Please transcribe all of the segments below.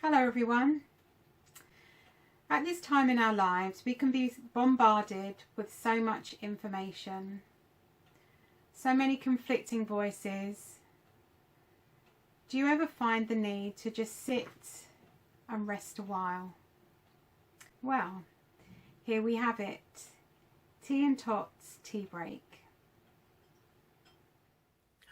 Hello everyone. At this time in our lives, we can be bombarded with so much information, so many conflicting voices. Do you ever find the need to just sit and rest a while? Well, here we have it. Tea and Tot's Tea Break.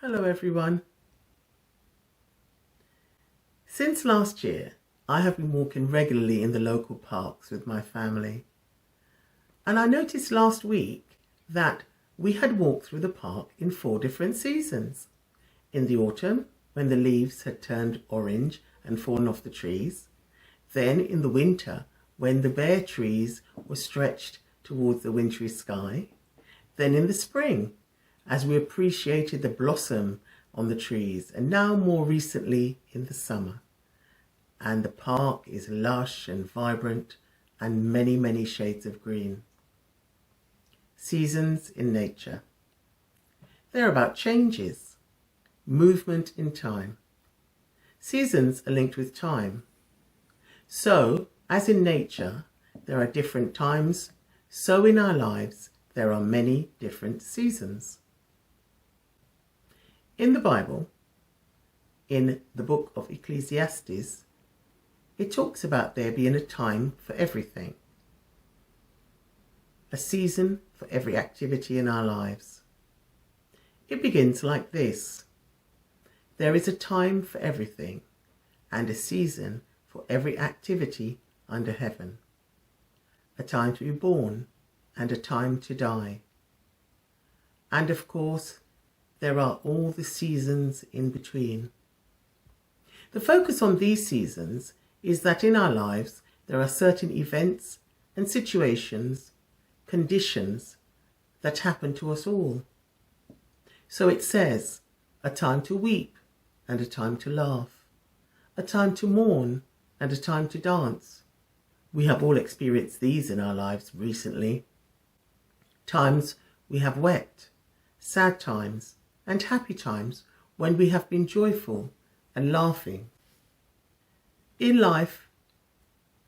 Hello everyone. Since last year, I have been walking regularly in the local parks with my family. And I noticed last week that we had walked through the park in 4 different seasons. In the autumn, when the leaves had turned orange and fallen off the trees. Then in the winter, when the bare trees were stretched towards the wintry sky. Then in the spring, as we appreciated the blossom on the trees. And now more recently in the summer. And the park is lush and vibrant and many, many shades of green. Seasons in nature. They're about changes, movement in time. Seasons are linked with time. So, as in nature, there are different times, so in our lives, there are many different seasons. In the Bible, in the book of Ecclesiastes, it talks about there being a time for everything. A season for every activity in our lives. It begins like this. There is a time for everything and a season for every activity under heaven. A time to be born and a time to die. And of course, there are all the seasons in between. The focus on these seasons is that in our lives there are certain events and situations, conditions that happen to us all. So it says, a time to weep and a time to laugh, a time to mourn and a time to dance. We have all experienced these in our lives recently. Times we have wept, sad times and happy times when we have been joyful and laughing. In life,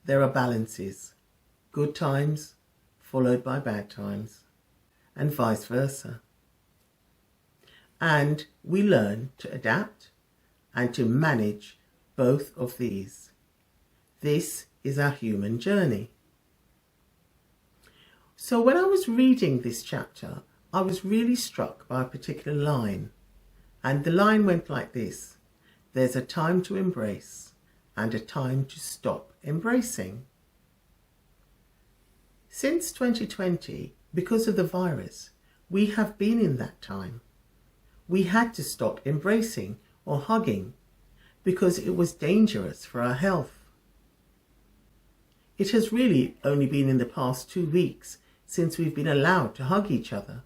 there are balances, good times followed by bad times, and vice versa. And we learn to adapt and to manage both of these. This is our human journey. So when I was reading this chapter, I was really struck by a particular line. And the line went like this. There's a time to embrace and a time to stop embracing. Since 2020, because of the virus, we have been in that time. We had to stop embracing or hugging because it was dangerous for our health. It has really only been in the past 2 weeks since we've been allowed to hug each other.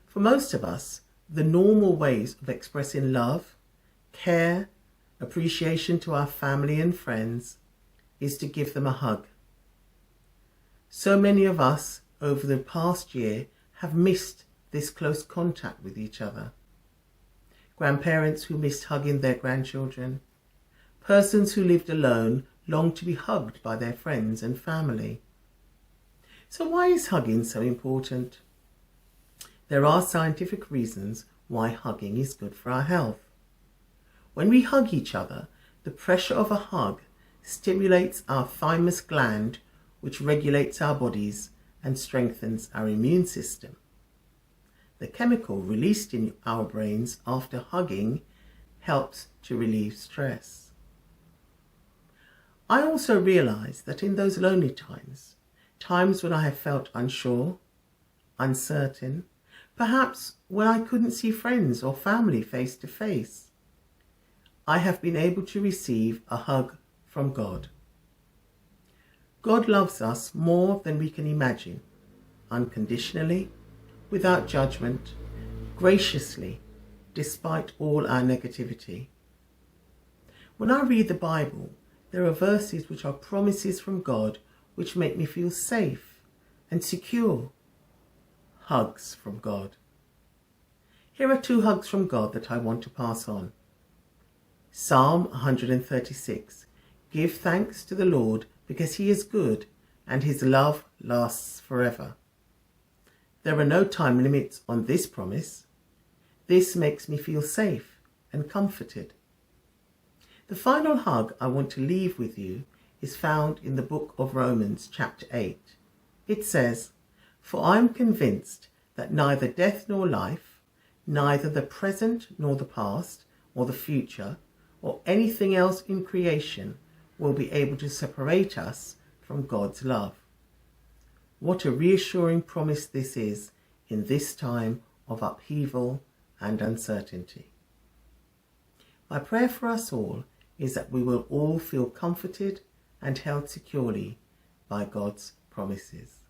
For most of us, the normal ways of expressing love, care, appreciation to our family and friends is to give them a hug. So many of us over the past year have missed this close contact with each other. Grandparents who missed hugging their grandchildren, persons who lived alone longed to be hugged by their friends and family. So why is hugging so important? There are scientific reasons why hugging is good for our health. When we hug each other, the pressure of a hug stimulates our thymus gland, which regulates our bodies and strengthens our immune system. The chemical released in our brains after hugging helps to relieve stress. I also realize that in those lonely times when I have felt unsure, uncertain, perhaps when I couldn't see friends or family face to face, I have been able to receive a hug from God. God loves us more than we can imagine, unconditionally, without judgment, graciously, despite all our negativity. When I read the Bible, there are verses which are promises from God which make me feel safe and secure. Hugs from God. Here are 2 hugs from God that I want to pass on. Psalm 136. Give thanks to the Lord because he is good and his love lasts forever. There are no time limits on this promise. This makes me feel safe and comforted. The final hug I want to leave with you is found in the book of Romans chapter 8. It says, "For I am convinced that neither death nor life, neither the present nor the past or the future, or anything else in creation will be able to separate us from God's love." What a reassuring promise this is in this time of upheaval and uncertainty. My prayer for us all is that we will all feel comforted and held securely by God's promises.